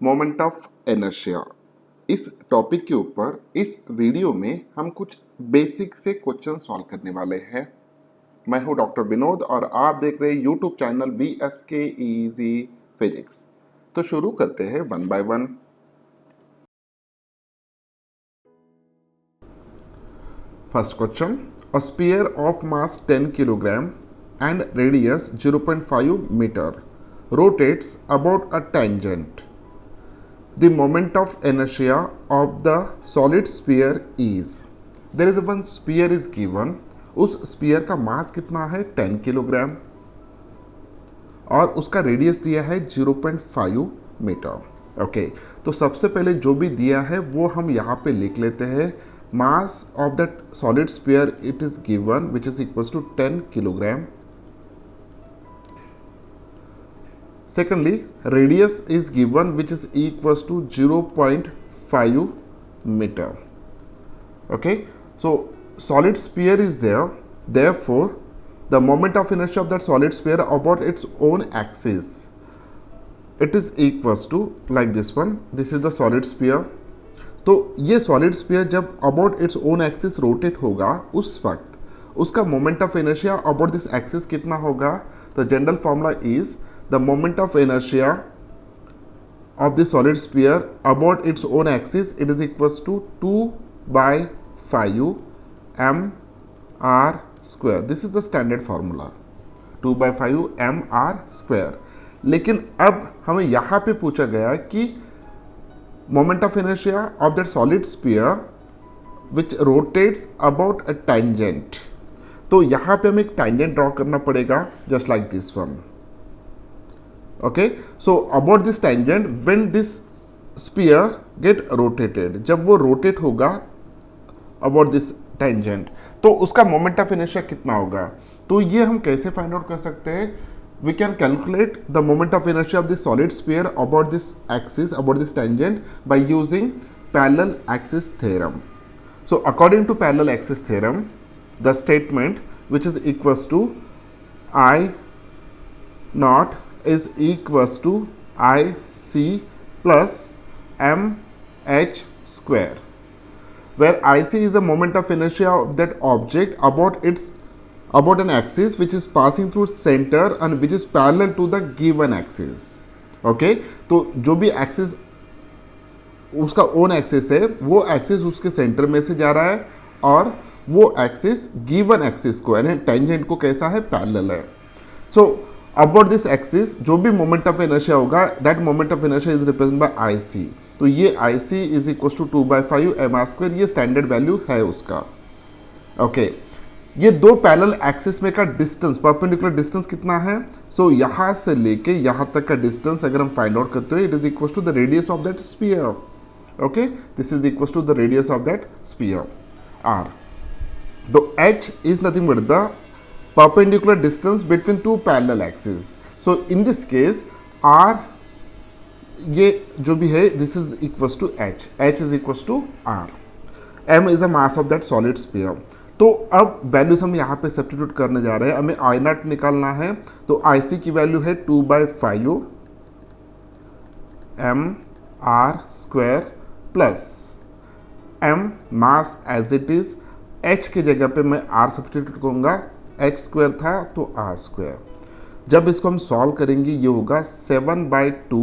Moment of inertia. इस topic के ऊपर इस वीडियो में हम कुछ बेसिक से क्वेश्चन सॉल्व करने वाले हैं। मैं हूं डॉक्टर विनोद और आप देख रहे हैं YouTube channel VSK easy physics. तो शुरू करते हैं one by one. First question, a sphere of mass 10 kilogram and radius 0.5 meter rotates about a tangent. The moment of inertia of the solid sphere is, there is one sphere is given, उस spear का मास कितना है 10 kilogram और उसका radius दिया है 0.5 metre. Okay, तो सबसे पहले जो भी दिया है वो हम यहाँ पे लिख लेते हैं। Mass of that solid sphere it is given which is equal to 10 kilogram. Secondly, radius is given which is equals to 0.5 meter. Okay, so solid sphere is there. Therefore, the moment of inertia of that solid sphere about its own axis, it is equals to like this one. This is the solid sphere. तो ये solid sphere जब about its own axis rotate होगा उस वक्त उसका moment of inertia about this axis कितना होगा? तो general formula is the moment of inertia of the solid sphere about its own axis, it is equals to 2 by 5 mr square. This is the standard formula, 2 by 5 mr square. लेकिन अब हमें यहाँ पे पूछा गया कि moment of inertia of that solid sphere which rotates about a tangent. तो यहाँ पे हमें एक tangent ड्रॉ करना पड़ेगा just like this one. Okay, so about this tangent, when this sphere get rotated, जब वो rotate होगा about this tangent, तो उसका moment of inertia कितना होगा? तो ये हम कैसे find out कर सकते हैं? We can calculate the moment of inertia of the solid sphere about this axis, about this tangent by using parallel axis theorem. So according to parallel axis theorem, the statement which is equals to I naught is equals to IC plus mh square, where IC is the moment of inertia of that object about an axis which is passing through center and which is parallel to the given axis. Okay, तो जो भी axis उसका own axis है वो axis उसके centre में से जा रहा है और वो एक्सिस गिवन एक्सिस को यानी टेंजेंट को कैसा है पैरेलल है। सो अबाउट दिस एक्सिस जो भी मोमेंट ऑफ इनर्शिया होगा that moment of inertia is represent by IC। तो ये IC is equal to 2 by 5 mr square, ये स्टैंडर्ड वैल्यू है उसका। ओके, ये दो पैरेलल एक्सिस में का डिस्टेंस परपेंडिकुलर डिस्टेंस कितना है? सो यहाँ से लेके यहाँ तक का डिस्टेंस अगर हम फाइंड आउट करते हो it is equal to the radius of that sphere. Okay, this is equal to the radius of that sphere R. तो H is nothing but the perpendicular distance between two parallel axes. So in this case R ये जो भी है this is equals to H. H is equals to R. M is the mass of that solid sphere. तो अब values हम यहाँ पे substitute करने जा रहे हैं। हमें I नॉट निकालना है तो IC की वैल्यू है 2 by 5 mr square plus M mass as it is. H की जगह पे मैं R सब्स्टिट्यूट करूँगा, H स्क्वायर था तो R स्क्वायर। जब इसको हम सॉल्व करेंगे ये होगा 7 by 2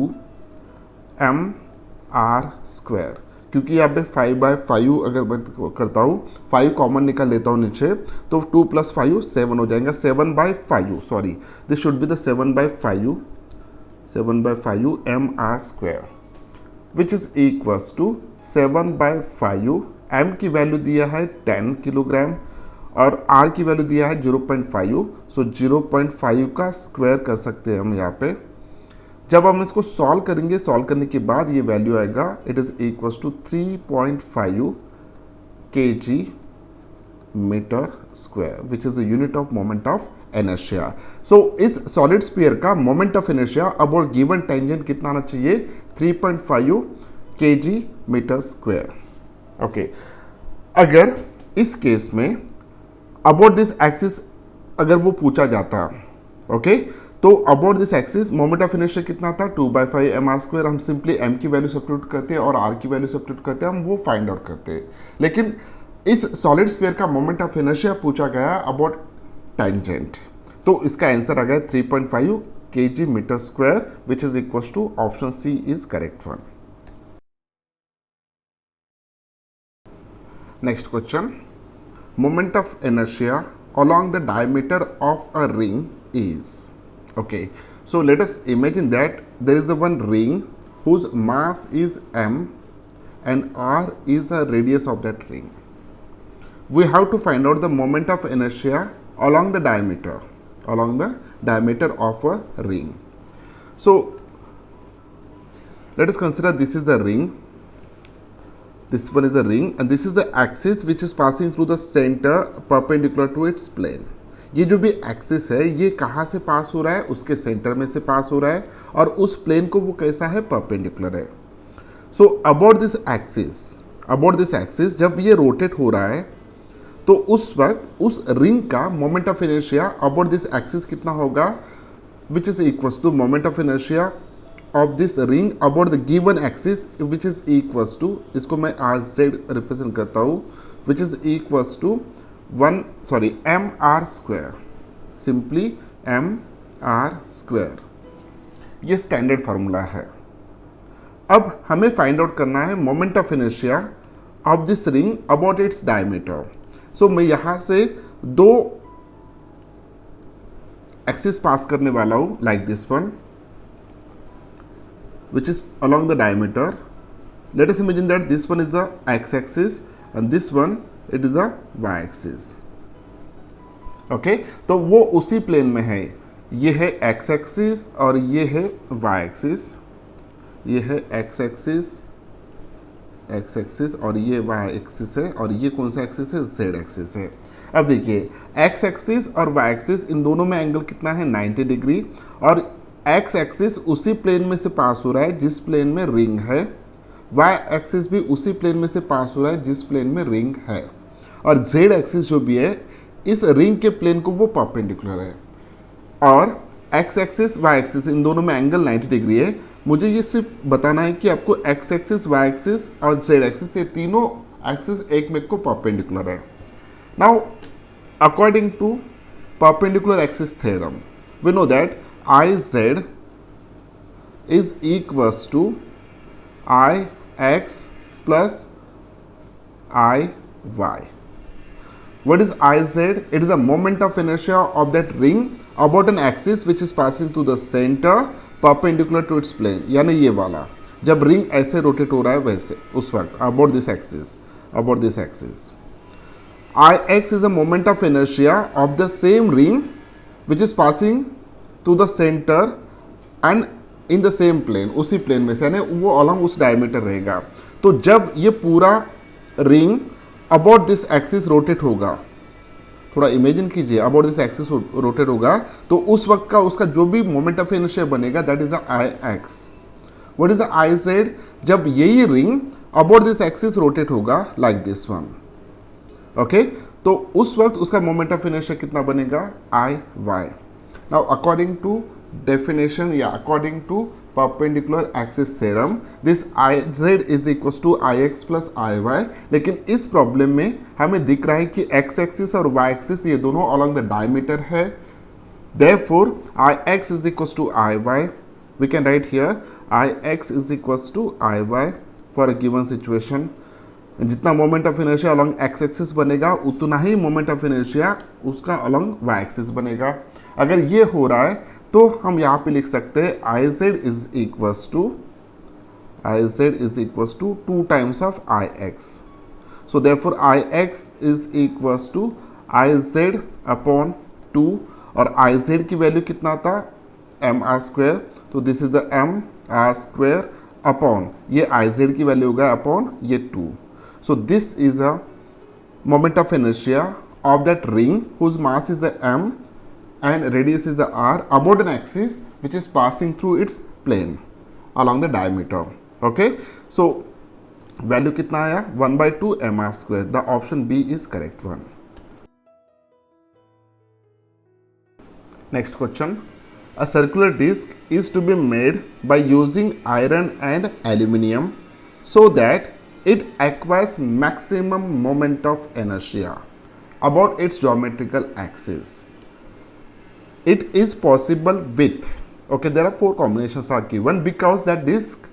mr स्क्वायर, क्योंकि यहाँ पे 5 by 5 अगर मैं करता हूँ 5 कॉमन निकाल लेता हूँ नीचे तो 2 + 5 7 हो जाएगा। 7 by 5 sorry this should be the 7 by 5 mr square which is equals to 7 by 5 m की वैल्यू दिया है 10 किलोग्राम और R की वैल्यू दिया है 0.5। सो 0.5 का स्क्वायर कर सकते हैं हम यहाँ पे। जब हम इसको सॉल्व करेंगे, सॉल्व करने के बाद ये वैल्यू आएगा it is equals to 3.5 kg metre square which is the unit of moment of inertia. So इस सॉलिड स्फीयर का moment of inertia about given tangent कितना आना चाहिए? 3.5 kg मीटर स्क्वायर। ओके, अगर इस केस में अबाउट दिस एक्सिस अगर वो पूछा जाता ओके तो about this axis moment of inertia कितना था 2/5 mr²। हम सिंपली m की वैल्यू सब्स्टिट्यूट करते हैं और r की वैल्यू सब्स्टिट्यूट करते हैं, हम वो फाइंड आउट करते हैं। लेकिन इस सॉलिड स्फीयर का मोमेंट ऑफ इनर्शिया पूछा गया अबाउट टेंजेंट, तो इसका आंसर आ गया 3.5 kg/m², which is equal to option C is correct one. Next question, moment of inertia along the diameter of a ring is, okay, so let us imagine that there is a one ring whose mass is m and r is the radius of that ring. We have to find out the moment of inertia along the diameter of a ring. So let us consider this is the ring, this one is the ring, and this is the axis which is passing through the center perpendicular to its plane. ये जो भी axis है ये कहाँ से पास हो रहा है, उसके सेंटर में से पास हो रहा है, और उस प्लेन को वो कैसा है, परपेंडिकुलर है। सो अबाउट दिस एक्सिस जब ये रोटेट हो रहा है तो उस वक्त उस रिंग का moment of inertia about this axis कितना होगा, which is equal to moment of inertia of this ring about the given axis, which is equals to, इसको मैं आज जेड रिप्रेजेंट करता हूँ, which is equals to mr², simply mr²। ये standard formula है। अब हमें फाइंड आउट करना है moment of inertia of this ring about its diameter. So मैं यहां से दो एक्सिस पास करने वाला हूं, like this one which is along the diameter. Let us imagine that this one is the x-axis and this one it is the y-axis. Okay, तो वो उसी प्लेन में है, ये है x-axis और ये है y-axis, ये है x-axis और ये y-axis है, और ये कौन सा एक्सिस है, z-axis है। अब देखिए x-axis और y-axis इन दोनों में एंगल कितना है, 90 डिग्री, और एक्स एक्सिस उसी प्लेन में से पास हो रहा है जिस प्लेन में रिंग है, वाई एक्सिस भी उसी प्लेन में से पास हो रहा है जिस प्लेन में रिंग है, और जेड एक्सिस जो भी है इस रिंग के प्लेन को वो परपेंडिकुलर है, और एक्स एक्सिस वाई एक्सिस इन दोनों में एंगल 90 डिग्री है। मुझे ये सिर्फ बताना है कि आपको एक्स एक्सिस, वाई एक्सिस और जेड एक्सिस ये तीनों एक्सिस एक में को परपेंडिकुलर है। Now according to perpendicular axis theorem we know that IZ is equals to IX plus IY. What is IZ? It is a moment of inertia of that ring about an axis which is passing through the center perpendicular to its plane. यानी ये वाला जब ring ऐसे rotate हो रहा है वैसे उस वक्त about this axis. IX is a moment of inertia of the same ring which is passing to the centre and in the same plane, उसी प्लेन में से, यानी वो अलॉन्ग उस डायमीटर रहेगा। तो जब ये पूरा ring about this axis rotate होगा, थोड़ा इमेजिन कीजिए, अबाउट दिस एक्सिस रोटेट होगा, तो उस वक्त का उसका जो भी मोमेंट ऑफ इनर्शिया बनेगा that is I x. What is I Z? जब यही ring about this axis rotate होगा लाइक दिस वन, ओके, तो उस वक्त उसका मोमेंट ऑफ इनर्शिया कितना बनेगा, आई Y. Now according to definition, according to perpendicular axis theorem, this IZ is equals to IX plus IY, लेकिन इस प्रॉब्लम में हमें दिख रहा है कि x एक्सिस और y एक्सिस ये दोनों along the diameter है, therefore IX is equals to IY. We can write here IX is equals to IY for a given situation. जितना moment of inertia along x axis बनेगा उतना ही moment of inertia उसका along Y axis बनेगा। अगर ये हो रहा है तो हम यहाँ पे लिख सकते हैं I Z is equals to 2 times of I X. So therefore I X is equals to I Z upon 2, और आई जेड की वैल्यू कितना था, mr², तो this is the mr² upon ये आई जेड की वैल्यू होगा upon ये 2। So this is a moment of inertia of that ring whose mass is the m and radius is the r about an axis which is passing through its plane along the diameter. Okay, so value कितना आया, 1/2 mr². The option B is correct one. Next question, A circular disc is to be made by using iron and aluminum so that it acquires maximum moment of inertia about its geometrical axis. It is possible with, okay, there are four combinations are given because that disc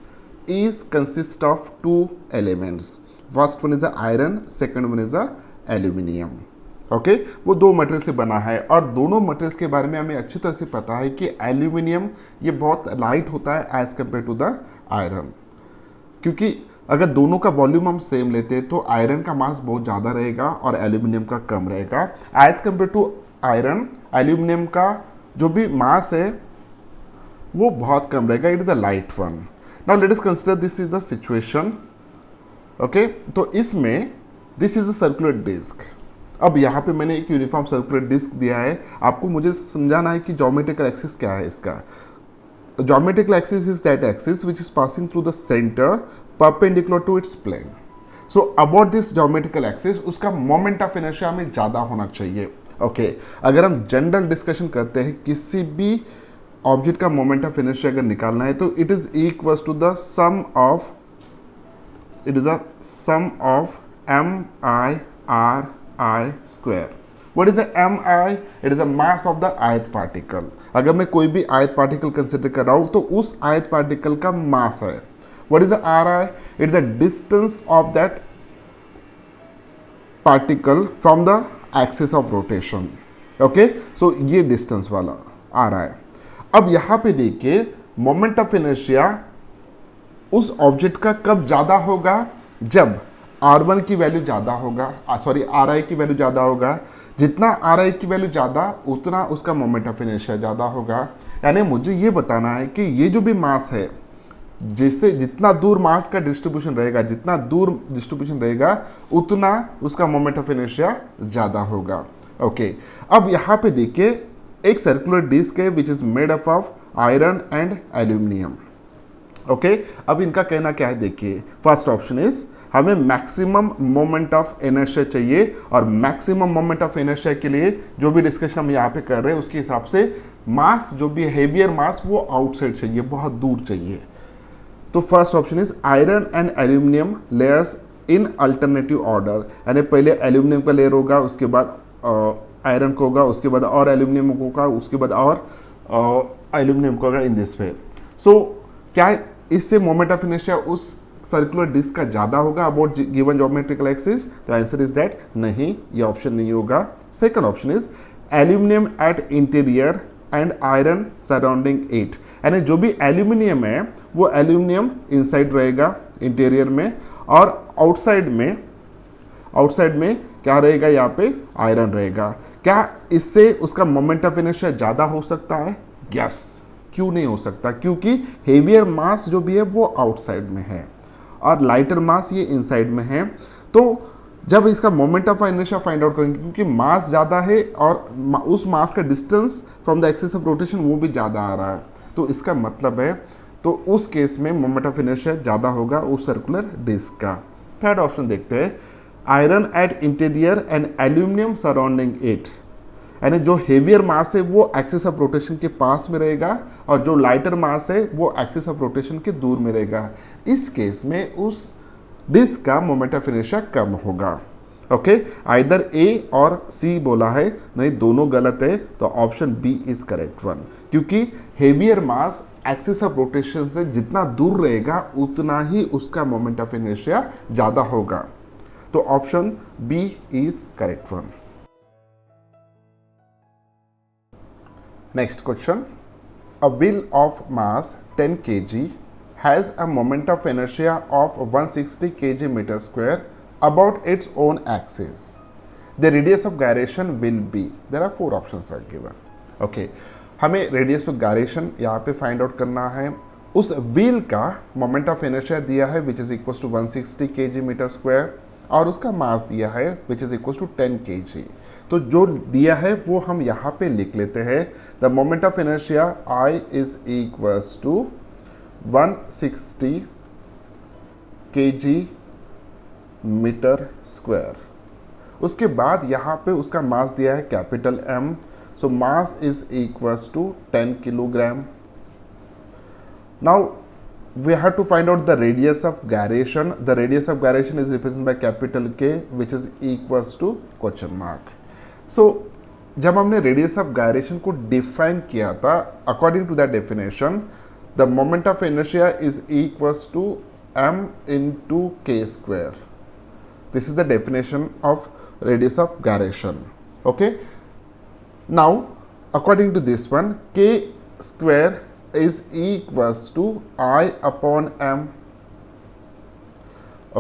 is consist of two elements. First one is a iron, second one is a aluminum. Okay वो दो material से बना है और दोनों materials के बारे में हमें अच्छी तरह से पता है कि एल्यूमिनियम ये बहुत लाइट होता है as compare to the iron, क्योंकि अगर दोनों का वॉल्यूम हम सेम लेते हैं तो आयरन का मास बहुत ज़्यादा रहेगा और एल्यूमिनियम का कम रहेगा। As compare to iron, aluminium का जो भी मास है वो बहुत कम रहेगा, it is a light one. Now let us consider this is the situation. Okay, तो इसमें this is a circular disc. अब यहाँ पे मैंने एक यूनिफॉर्म सर्कुलर डिस्क दिया है, आपको मुझे समझाना है कि ज्योमेट्रिकल एक्सिस क्या है इसका। Geometrical axis is that axis which is passing through the centre perpendicular to its plane. So about this geometrical axis उसका मोमेंट ऑफ इनर्शिया हमें ज़्यादा होना चाहिए। ओके, अगर हम जनरल डिस्कशन करते हैं किसी भी ऑब्जेक्ट का मोमेंट ऑफ इनर्शिया अगर निकालना है तो it is equals to the sum of, it is a sum of mi square. What is the mi? It is a mass of the ith particle. अगर मैं कोई भी ith particle कंसिडर कर रहा हूँ तो उस ith particle का मास है। What is the ri? It is the distance of that particle from the axis of rotation. Okay? So ये distance वाला ri। अब यहाँ पे देखिए मोमेंट ऑफ इनर्शिया उस ऑब्जेक्ट का कब ज़्यादा होगा, जब R1 की वैल्यू ज़्यादा होगा, सॉरी RI की वैल्यू ज़्यादा होगा। जितना RI की वैल्यू ज़्यादा उतना उसका मोमेंट ऑफ इनर्शिया ज़्यादा होगा। यानी मुझे ये बताना है कि ये जो भी मास है, जिससे जितना दूर मास का डिस्ट्रीब्यूशन रहेगा, जितना दूर डिस्ट्रीब्यूशन रहेगा उतना उसका मोमेंट ऑफ इनर्शिया ज़्यादा होगा। ओके, अब यहाँ पे देखिए एक सर्कुलर डिस्क है which is made up of iron and aluminium. Okay, अब इनका कहना क्या है देखिए। फर्स्ट ऑप्शन इज हमें मैक्सिमम मोमेंट ऑफ इनर्शिया चाहिए और मैक्सिमम मोमेंट ऑफ इनर्शिया के लिए जो भी डिस्कशन हम यहाँ पे कर रहे हैं उसके हिसाब से मास जो भी हेवियर मास वो आउटसाइड चाहिए, बहुत दूर चाहिए। तो first option is iron and aluminium layers in alternative order, यानी पहले एल्यूमिनियम का लेयर होगा, उसके बाद आयरन को होगा, उसके बाद और एल्यूमिनियम को होगा, उसके बाद और एल्यूमिनियम को होगा इन दिस वे। सो क्या इससे मोमेंट ऑफ इनर्शिया उस सर्कुलर डिस्क का ज़्यादा होगा अबाउट गिवन ज्योमेट्रिकल एक्सिस? तो आंसर इज दैट नहीं, ये ऑप्शन नहीं होगा। Second option is aluminium at interior and iron surrounding it, यानी जो भी एल्यूमिनियम है वो एल्यूमिनियम इनसाइड रहेगा इंटीरियर में और आउटसाइड में क्या रहेगा, यहाँ पे आयरन रहेगा। क्या इससे उसका मोमेंट ऑफ इनर्शिया ज़्यादा हो सकता है? यस। क्यों नहीं हो सकता? क्योंकि हेवियर मास जो भी है वो आउटसाइड में है और लाइटर मास ये इनसाइड में है। तो जब इसका moment of inertia find out करेंगे, क्योंकि मास ज़्यादा है और उस मास का distance from the axis of rotation वो भी ज़्यादा आ रहा है, तो इसका मतलब है तो उस केस में मोमेंट ऑफ इनर्शिया ज़्यादा होगा उस सर्कुलर डिस्क का। थर्ड ऑप्शन देखते हैं, iron at interior and aluminium surrounding it, यानी जो हेवियर मास है वो एक्सिस ऑफ रोटेशन के पास में रहेगा और जो लाइटर मास है वो एक्सिस ऑफ रोटेशन के दूर में रहेगा। इस केस में उस डिस्क का मोमेंट ऑफ इनर्शिया कम होगा। ओके, आइदर ए और सी बोला है, नहीं दोनों गलत है, तो option B is correct one, क्योंकि heavier mass axis of rotation से जितना दूर रहेगा उतना ही उसका मोमेंट ऑफ इनर्शिया ज़्यादा होगा। तो option B is correct one. Next question. A wheel of mass 10 kg has a moment of inertia of 160 kg meter square about its own axis. The radius of gyration will be. There are four options are given. Okay. हमें radius of gyration यहाँ पे find out करना है। उस wheel का moment of inertia दिया है which is equals to 160 kg meter square और उसका मास दिया है which is equals to 10 kg। तो जो दिया है वो हम यहाँ पे लिख लेते हैं। The moment of inertia I is equals to 160 kg metre square. उसके बाद यहाँ पे उसका मास दिया है capital M, So mass is equals to 10 kilogram. Now we have to find out the radius of gyration. The radius of gyration is represented by capital K, which is equals to question mark. So जब हमने radius of gyration को define किया था, according to that definition the moment of inertia is equals to m into k square. This is the definition of radius of gyration. Okay, now according to this one, k square is equals to I upon m.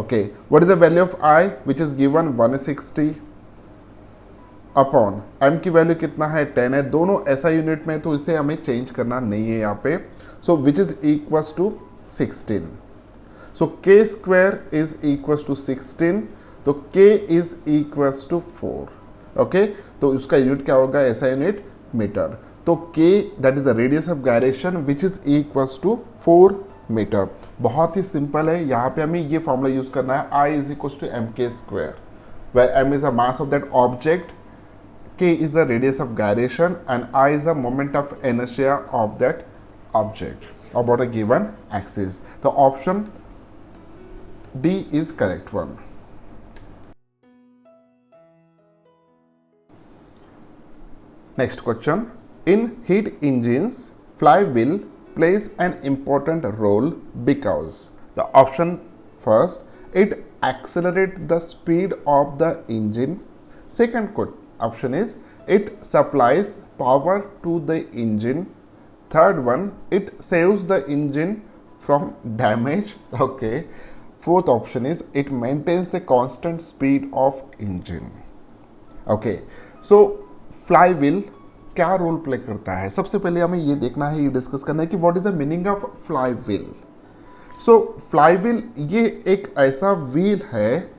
Okay, what is the value of I, which is given 160 upon m की value कितना है 10 है, दोनों ऐसा unit में, तो इसे हमें चेंज करना नहीं है यहाँ पे. So which is equals to 16. So k square is equals to 16, तो k is equals to 4. Okay, तो उसका यूनिट क्या होगा, ऐसा यूनिट मीटर. तो k that is the radius of gyration which is equals to 4 metre. बहुत ही simple है, यहाँ पे हमें ये फॉर्मूला यूज करना है, I is equals to mk square, where m is the mass of that object, k is the radius of gyration and I is the moment of inertia of that object about a given axis. The option D is correct one. Next question. In heat engines, flywheel plays an important role because the option first, it accelerates the speed of the engine. Second option is it supplies power to the engine. Third one, it saves the engine from damage. Okay. Fourth option is it maintains the constant speed of engine. Okay, so flywheel क्या role play करता है, सबसे पहले हमें ये देखना है, ये डिस्कस करना है कि what is the meaning of flywheel. So flywheel ये एक ऐसा व्हील है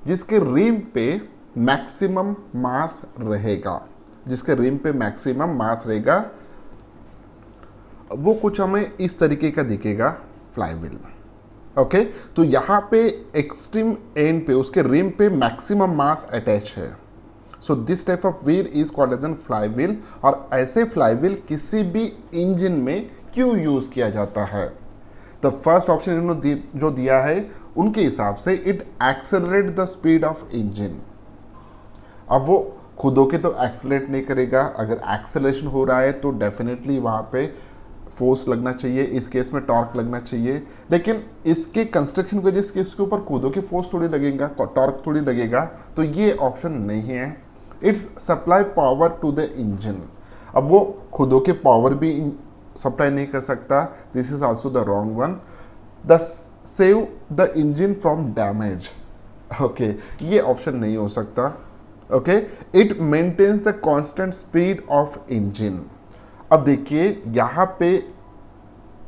जिसके रिम पे मैक्सिमम मास रहेगा, जिसके रिम पे मैक्सिमम मास रहेगा. वो कुछ हमें इस तरीके का दिखेगा फ्लाईव्हील. ओके, तो यहाँ पे एक्सट्रीम एंड पे उसके रिम पे मैक्सिमम मास अटैच है. So this type of wheel is called as an flywheel. और ऐसे फ्लाईव्हील किसी भी इंजन में क्यों यूज किया जाता है? द फर्स्ट ऑप्शन इन्होंने जो दिया है उनके हिसाब से it accelerate the speed of engine. अब वो खुद होके तो एक्सेलरेट नहीं करेगा, अगर एक्सेलरेशन हो रहा है तो डेफिनेटली वहाँ पे फोर्स लगना चाहिए, इस केस में टॉर्क लगना चाहिए. लेकिन इसके कंस्ट्रक्शन की वजह से इसके ऊपर खुदों की फोर्स थोड़ी लगेगा, टॉर्क थोड़ी लगेगा, तो ये ऑप्शन नहीं है. It's supply power to the engine. अब वो खुदों के पावर भी सप्लाई नहीं कर सकता, this is also the wrong one. The save the engine from damage. Okay, ये ऑप्शन नहीं हो सकता. Okay, it maintains the constant speed of engine. अब देखिए यहाँ पे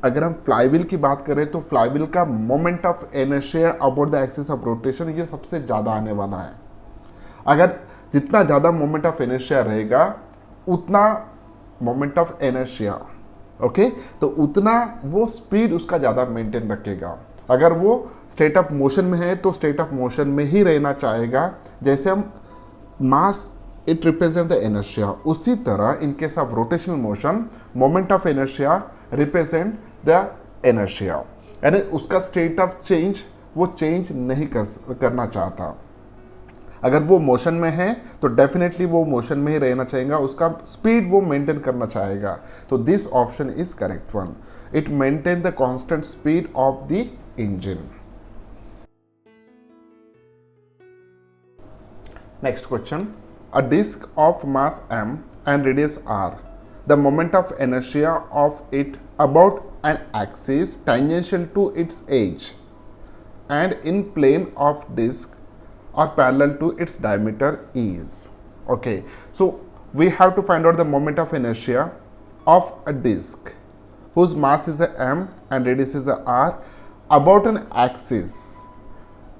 अगर हम फ्लाईव्हील की बात करें तो फ्लाईव्हील का moment of inertia about the axis of rotation ये सबसे ज़्यादा आने वाला है. अगर जितना ज़्यादा मोमेंट ऑफ इनर्शिया रहेगा उतना मोमेंट ऑफ इनर्शिया, ओके, तो उतना वो स्पीड उसका ज़्यादा मेंटेन रखेगा. अगर वो स्टेट ऑफ मोशन में है तो स्टेट ऑफ मोशन में ही रहना चाहेगा. जैसे हम mass it represent the inertia, उसी तरह in case of rotational motion moment of inertia represent the inertia, यानी उसका स्टेट ऑफ चेंज वो चेंज नहीं करना चाहता. अगर वो मोशन में है तो डेफिनेटली वो मोशन में ही रहना चाहेगा, उसका स्पीड वो मेंटेन करना चाहेगा. तो this option is correct one. It maintain the constant speed of the engine. Next question. A disk of mass m and radius r. The moment of inertia of it about an axis tangential to its edge and in plane of disk or parallel to its diameter is. Okay, so we have to find out the moment of inertia of a disk whose mass is a m and radius is a r about an axis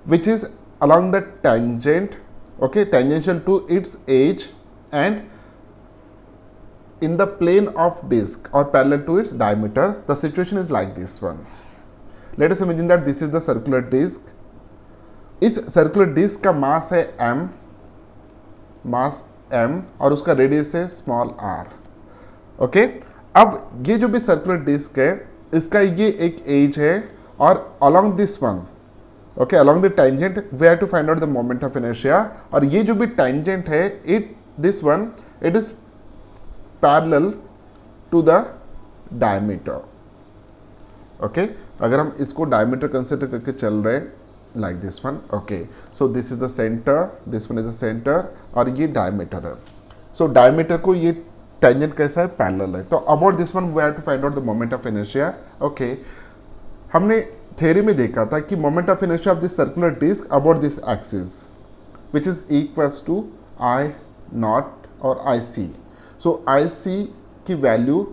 which is along the tangent, okay, tangential to its edge and in the plane of disk or parallel to its diameter. The situation is like this one. Let us imagine that this is the circular disk. इस circular disc का मास है m, मास m और उसका radius है small r। Okay, अब ये जो भी सर्कुलर डिस्क है इसका ये एक एज है और along this one, okay, along the tangent we have to find out the moment of inertia. और ये जो भी टेंजेंट है this one it is parallel to the diameter. Okay, अगर हम इसको डायमीटर कंसिडर करके चल रहे like this one, okay, so this is the centre, this one is the centre और ये डायमीटर है। सो डायमीटर को ये टेंजेंट कैसा है, पैरेलल है। तो about this one we have to find out the moment of inertia. Okay, हमने थ्योरी में देखा था कि moment of inertia of this circular disc about this axis which is equals to I naught और I C. So I C की value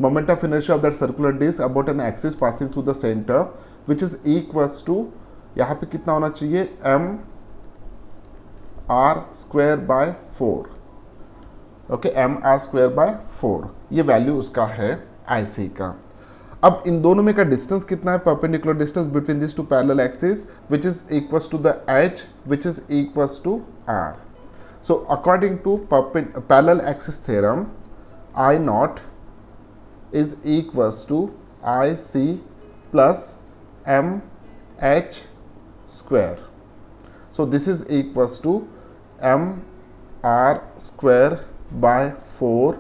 moment of inertia of that circular disc about an axis passing through the center which is equals to यहाँ पे कितना होना चाहिए, m r square by 4। Okay, m r square by 4 ये value उसका है IC का। अब इन दोनों में का डिस्टेंस कितना है, perpendicular distance between this two parallel axis which is equals to the h which is equals to r। So according to parallel axis theorem I naught is equals to IC plus MH square. So this is equals to MR square by 4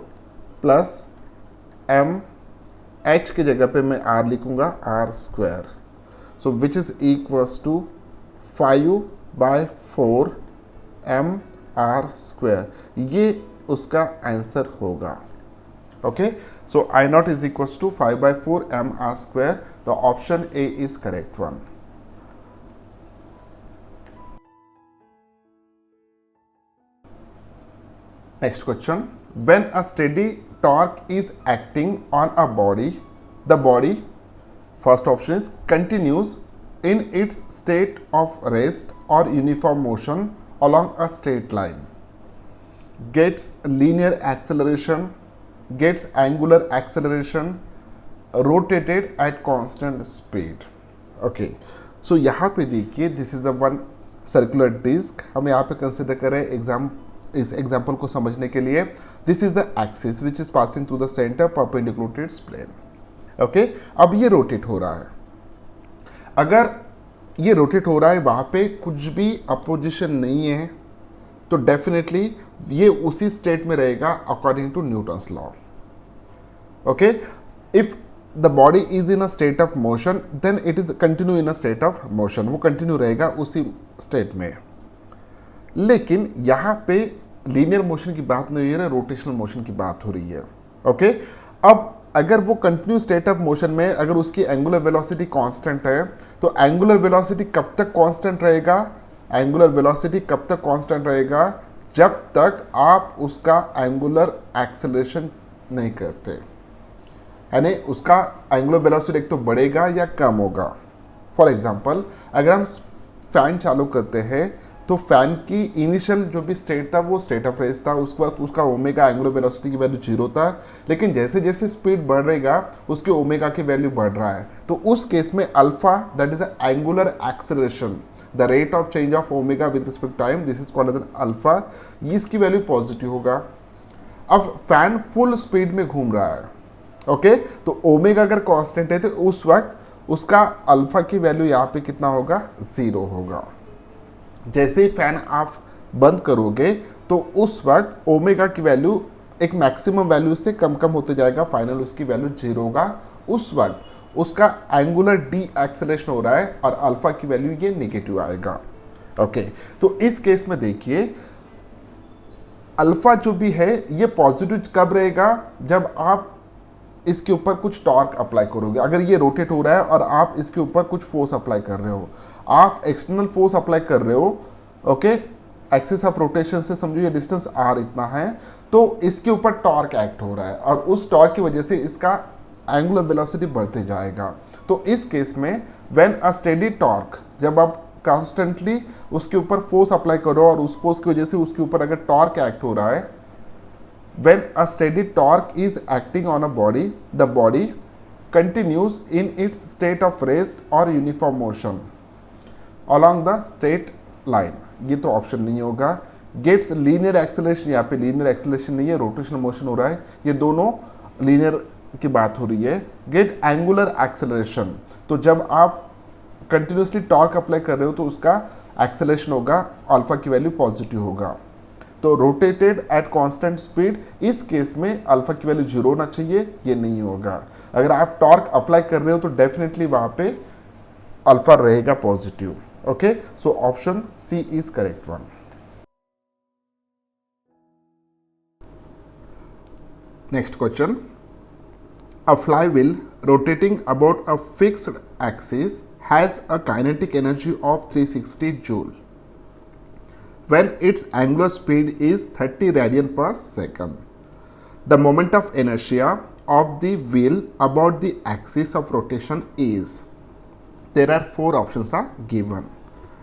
plus MH की जगह पे मैं R लिखूंगा R square. So which is equals to 5 by 4 MR square. ये उसका answer होगा। Okay, so I naught is equals to 5 by 4 m r square. The option A is correct one. Next question. When a steady torque is acting on a body, the body, first option is continues in its state of rest or uniform motion along a straight line, gets linear acceleration, gets angular acceleration, rotated at constant speed. Okay, so यहाँ पे देखिए this is a one circular disc. हम यहाँ पे consider करें इस example को समझने के लिए, this is the axis which is passing through the centre perpendicular to its plane. Okay, अब ये रोटेट हो रहा है। अगर ये रोटेट हो रहा है वहाँ पे कुछ भी अपोजिशन नहीं है तो डेफिनेटली ये उसी स्टेट में रहेगा according to Newton's law. Okay, if the body is in a state of motion then it is continue in a state of motion, वो कंटिन्यू रहेगा उसी स्टेट में। लेकिन यहाँ पे लीनियर मोशन की बात नहीं हो रही है, रोटेशनल मोशन की बात हो रही है। ओके, अब अगर वो कंटिन्यू स्टेट ऑफ मोशन में अगर उसकी एंगुलर वेलोसिटी कांस्टेंट है तो एंगुलर वेलोसिटी कब तक कांस्टेंट रहेगा, एंगुलर वेलोसिटी कब तक कांस्टेंट रहेगा, जब तक आप उसका एंगुलर एक्सेलरेशन नहीं करते, यानी उसका एंगुलर वेलोसिटी एक तो बढ़ेगा या कम होगा। फॉर एग्जांपल अगर हम फैन चालू करते हैं तो फैन की इनिशियल जो भी स्टेट था वो स्टेट ऑफ रेस्ट था, उसके बाद उसका ओमेगा एंगुलर वेलोसिटी की वैल्यू 0 था, लेकिन जैसे जैसे स्पीड बढ़ रहेगा उसके ओमेगा की वैल्यू बढ़ रहा है। तो उस केस में alpha that is angular acceleration, the rate of change of omega with respect time, this is called as alpha, इसकी वैल्यू पॉजिटिव होगा। अब फैन फुल स्पीड में घूम रहा है, ओके, तो ओमेगा अगर कांस्टेंट है तो उस वक्त उसका अल्फा की वैल्यू यहाँ पे कितना होगा, 0 होगा। जैसे ही फैन आप बंद करोगे तो उस वक्त ओमेगा की वैल्यू एक मैक्सिमम वैल्यू से कम कम होते जाएगा, फाइनल उसकी वैल्यू 0 होगा। उस वक्त उसका एंगुलर डी एक्सेलरेशन हो रहा है और अल्फा की वैल्यू ये नेगेटिव आएगा। ओके, तो इस केस में देखिए अल्फा जो भी है ये पॉजिटिव कब रहेगा, जब आप इसके ऊपर कुछ टॉर्क अप्लाई करोगे। अगर ये रोटेट हो रहा है और आप इसके ऊपर कुछ फोर्स अप्लाई कर रहे हो, आप एक्सटर्नल फोर्स अप्लाई कर रहे हो, ओके, एक्सिस ऑफ रोटेशन से समझो ये डिस्टेंस r इतना है, तो इसके ऊपर टॉर्क एक्ट हो रहा है और उस टॉर्क की वजह से इसका एंगुलर वेलोसिटी बढ़ते जाएगा। तो इस केस में व्हेन अ स्टेडी टॉर्क, जब आप कॉन्स्टेंटली उसके ऊपर फोर्स अप्लाई करो और उस फोर्स की वजह से उसके ऊपर अगर टॉर्क एक्ट हो रहा है, when a steady torque is acting on a body, the body continues in its state of rest or uniform motion along the straight line. ये तो ऑप्शन नहीं होगा गेट्स लीनियर एक्सेलरेशन, यहाँ पे लीनियर एक्सेलरेशन नहीं है, रोटेशनल मोशन हो रहा है, ये दोनों लीनियर की बात हो रही है। गेट एंगुलर एक्सेलरेशन, तो जब आप कंटिन्यूसली टॉर्क अप्लाई कर रहे हो तो उसका एक्सेलरेशन होगा, अल्फा की वैल्यू पॉजिटिव होगा। तो रोटेटेड एट कांस्टेंट स्पीड, इस केस में अल्फा की वैल्यू 0 होना चाहिए, ये नहीं होगा। अगर आप टॉर्क अप्लाई कर रहे हो तो डेफिनेटली वहां पे अल्फा रहेगा positive. Okay, so option C is correct one. Next question, a flywheel rotating about a fixed axis has a kinetic energy of 360 joule when its angular speed is 30 radian per second. The moment of inertia of the wheel about the axis of rotation is. There are 4 options are given.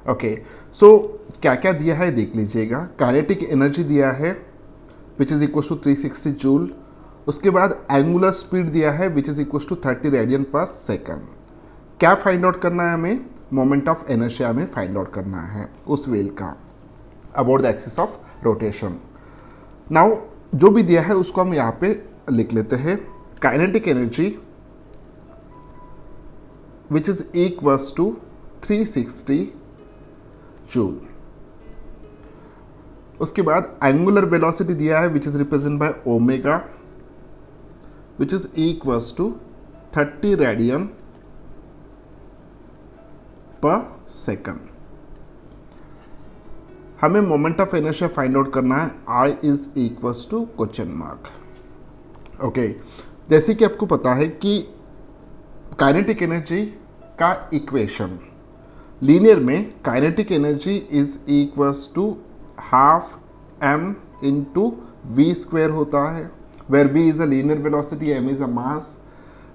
Okay, so क्या क्या दिया है देख लीजिएगा। Kinetic energy दिया है which is equal to 360 joule, उसके बाद एंगुलर स्पीड दिया है which is equal to 30 radian पर सेकंड। क्या फाइंड आउट करना है हमें? मोमेंट ऑफ इनर्शिया हमें फाइंड आउट करना है उस व्हील का about the axis of rotation. Now जो भी दिया है उसको हम यहाँ पे लिख लेते हैं। Kinetic energy which is equals to 360 joule, उसके बाद एंगुलर वेलोसिटी दिया है which is represent by omega which is equals to 30 radian per second। हमें moment of inertia find out करना है, I is equals to question mark. Okay, जैसे कि आपको पता है कि काइनेटिक एनर्जी का इक्वेशन लीनियर में kinetic energy is equals to half m into v square होता है, where v is a linear velocity, m is a mass.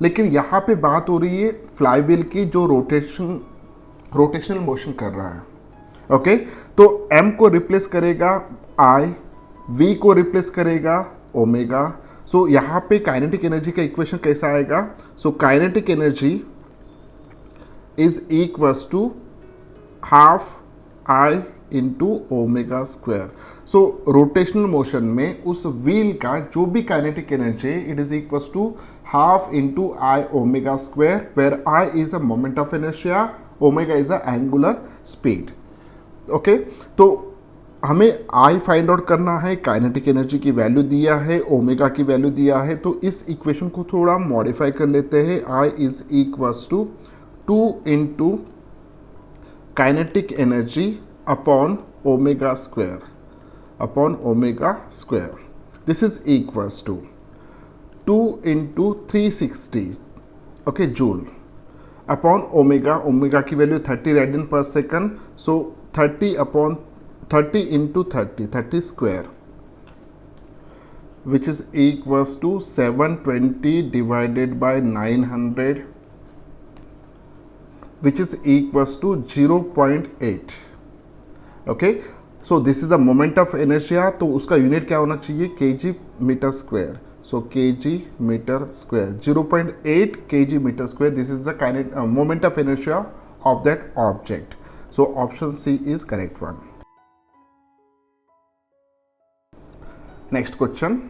लेकिन यहाँ पे बात हो रही है फ्लाईव्हील की जो रोटेशनल मोशन कर रहा है। ओके, तो m को रिप्लेस करेगा I, v को रिप्लेस करेगा ओमेगा। सो यहाँ पे काइनेटिक एनर्जी का इक्वेशन कैसा आएगा? So kinetic energy is equals to half I into omega square. So rotational motion में उस व्हील का जो भी kinetic energy it is equals to half into I omega square, where I is a moment of inertia, omega is a angular speed. Okay, तो हमें I find out करना है, kinetic energy की वैल्यू दिया है, ओमेगा की वैल्यू दिया है, तो इस इक्वेशन को थोड़ा मॉडिफाई कर लेते हैं। I is equals to 2 into kinetic energy upon omega square, upon omega square. This is equals to 2 into 360 okay joule upon omega, omega की वैल्यू 30 रेडियन पर second, so 30 upon 30 into 30 square which is equals to 720 divided by 900 which is equals to 0.8। Okay, so this is the moment of inertia, तो उसका unit क्या होना चाहिए? kg metre square. So kg metre square, 0.8 kg metre square, this is the moment of inertia of that object. So option C is correct one. Next question,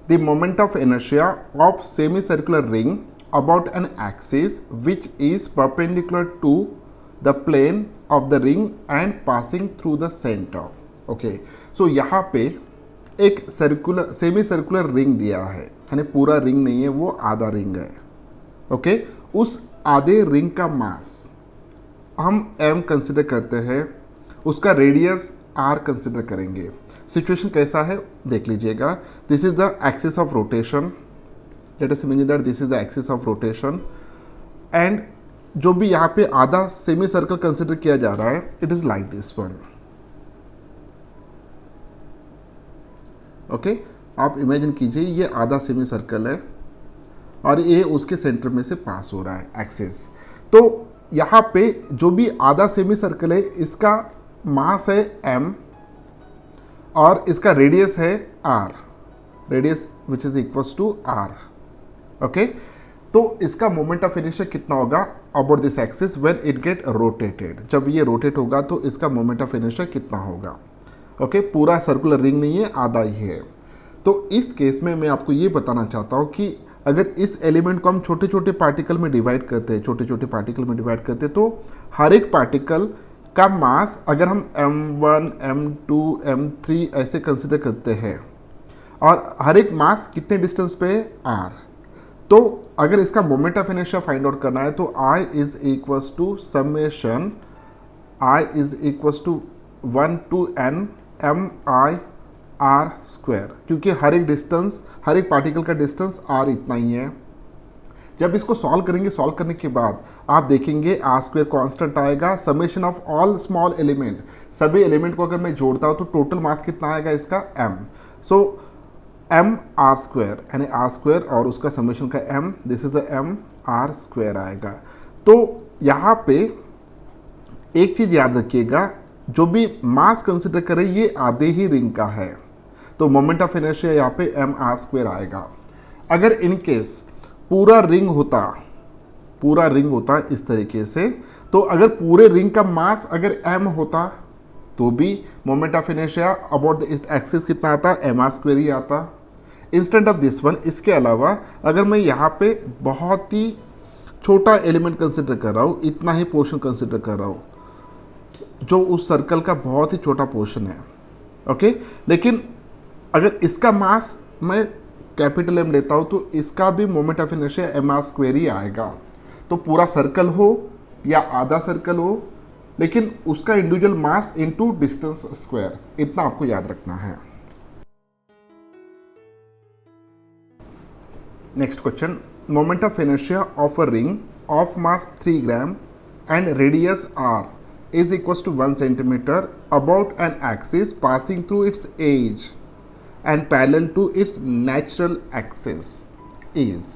the moment of inertia of semi circular ring about an axis which is perpendicular to the plane of the ring and passing through the center। okay, so यहाँ पे एक circular semi circular ring दिया है, यानी पूरा ring नहीं है, वो आधा रिंग है। ओके, उस आधे रिंग का मास हम m कंसिडर करते हैं, उसका रेडियस r कंसिडर करेंगे। सिचुएशन कैसा है देख लीजिएगा। This is the axis of rotation, let us imagine that this is the axis of rotation and जो भी यहाँ पे आधा सेमी सर्कल कंसिडर किया जा रहा है, it is like this one. Okay, आप इमेजिन कीजिए ये आधा सेमी सर्कल है और ये उसके सेंटर में से पास हो रहा है एक्सिस। तो यहाँ पे जो भी आधा सेमी सर्कल है इसका मास है m और इसका रेडियस है r, radius which is equals to r। Okay, तो इसका मोमेंट ऑफ इनर्शिया कितना होगा about this axis when it get rotated? जब ये रोटेट होगा तो इसका मोमेंट ऑफ इनर्शिया कितना होगा? ओके, पूरा सर्कुलर रिंग नहीं है, आधा ही है। तो इस केस में मैं आपको ये बताना चाहता हूँ कि अगर इस एलिमेंट को हम छोटे छोटे पार्टिकल में डिवाइड करते हैं, छोटे छोटे पार्टिकल में डिवाइड करते हैं, तो हर एक पार्टिकल का मास अगर हम m1, m2, m3 ऐसे कंसिडर करते हैं और हर एक मास कितने डिस्टेंस पे है, r, तो अगर इसका moment of inertia find out करना है तो I is equals to summation I is equals to 1 to n mi r square, क्योंकि हर एक डिस्टेंस, हर एक पार्टिकल का डिस्टेंस r इतना ही है। जब इसको सॉल्व करेंगे, सॉल्व करने के बाद आप देखेंगे आर स्क्वायर कॉन्स्टेंट आएगा, summation of all small element, सभी एलिमेंट को अगर मैं जोड़ता हूँ तो टोटल मास कितना आएगा इसका m, सो m r स्क्वायर, यानी r स्क्वायर और उसका समेशन का m, this is the m r square आएगा। तो यहाँ पे एक चीज़ याद रखिएगा, जो भी मास कंसिडर करें ये आधे ही रिंग का है, तो मोमेंट ऑफ इनर्शिया यहाँ पे m r स्क्वायर आएगा। अगर इन केस पूरा रिंग होता इस तरीके से, तो अगर पूरे रिंग का मास अगर m होता तो भी moment of inertia about the axis कितना आता, m r स्क्वायर ही आता, इंस्टेंट ऑफ दिस वन। इसके अलावा अगर मैं यहाँ पे बहुत ही छोटा एलिमेंट कंसिडर कर रहा हूँ, इतना ही पोर्शन कंसिडर कर रहा हूँ, जो उस सर्कल का बहुत ही छोटा पोर्शन है, ओके, लेकिन अगर इसका मास मैं कैपिटल M लेता हूँ तो इसका भी moment of inertia m r square ही आएगा। तो पूरा सर्कल हो या आधा सर्कल हो, लेकिन उसका individual mass into distance square, इतना आपको याद रखना है। Next question, moment of inertia of a ring of mass 3 gram and radius r is equals to 1 centimeter about an axis passing through its edge and parallel to its natural axis is,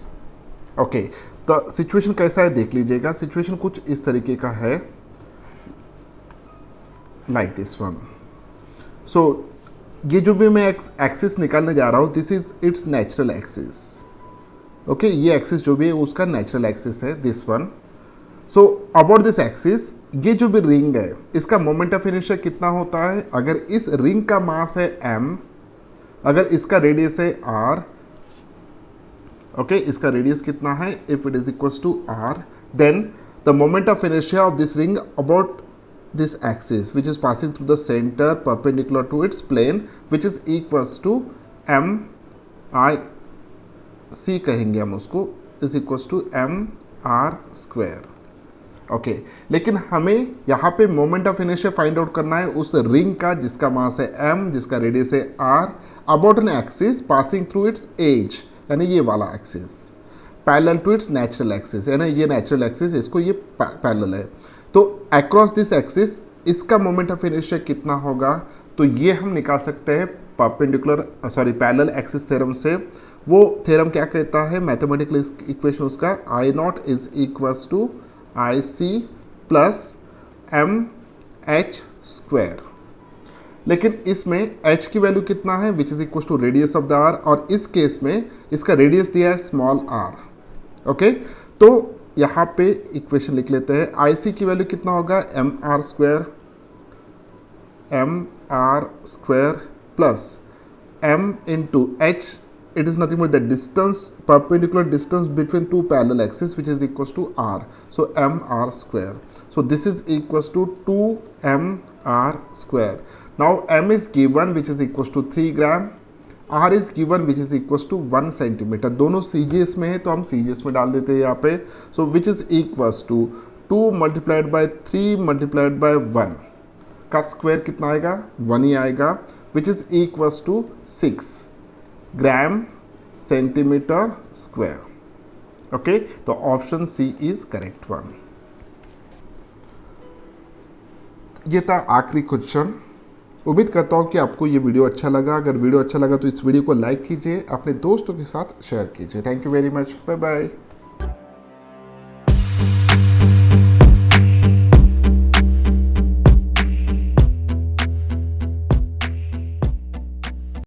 okay, तो situation कैसा है देख लीजिएगा। Situation कुछ इस तरीके का है, लाइक दिस वन। सो ये जो भी मैं एक्सिस निकालने जा रहा हूँ, this is it's natural axis, okay, ये एक्सिस जो भी है उसका नेचुरल एक्सिस है, this one. So about this axis, ये जो भी रिंग है इसका मोमेंट ऑफ इनर्शिया कितना होता है, अगर इस रिंग का मास है m, अगर इसका रेडियस है r, ओके, इसका रेडियस कितना है, if it is equals to r, then the moment of inertia of this ring about this axis which is passing through the centre perpendicular to its plane which is equals to m i c कहेंगे हम उसको, is equals to m r square, okay. लेकिन हमें यहाँ पे moment of inertia find out करना है उस रिंग का जिसका मास है m, जिसका रेडियस है r, about an axis passing through its edge, यानी ये वाला axis, parallel to its natural axis, यानी ये नेचुरल एक्सिस, इसको ये पैरेलल है, तो अक्रॉस दिस एक्सिस इसका मोमेंट ऑफ इनर्शिया कितना होगा, तो ये हम निकाल सकते हैं पैरेलल एक्सिस थ्योरम से। वो थ्योरम क्या कहता है, मैथमेटिकल इक्वेशन उसका I naught is equals to IC plus MH square, लेकिन इसमें h की वैल्यू कितना है, which is equal to radius of the r, और इस केस में इसका रेडियस दिया है स्मॉल r, ओके। तो यहाँ पे इक्वेशन लिख लेते हैं, IC की वैल्यू कितना होगा, mr square plus m into h, it is nothing but the distance, perpendicular distance between two parallel axes, which is equals to r, so mr square, so this is equals to 2mr square. Now m is given which is equals to 3 gram, r is given which is equals to 1 centimeter, दोनों cgs में है तो हम cgs में डाल देते हैं यहाँ पे, so which is equals to 2 multiplied by 3 multiplied by 1 का स्क्वायर कितना आएगा, 1 ही आएगा, which is equals to 6 gram centimetre square, okay. तो option C is correct one. ये था आखिरी क्वेश्चन। उम्मीद करता हूँ कि आपको ये वीडियो अच्छा लगा। अगर वीडियो अच्छा लगा तो इस वीडियो को लाइक कीजिए, अपने दोस्तों के साथ शेयर कीजिए। Thank you very much, bye bye.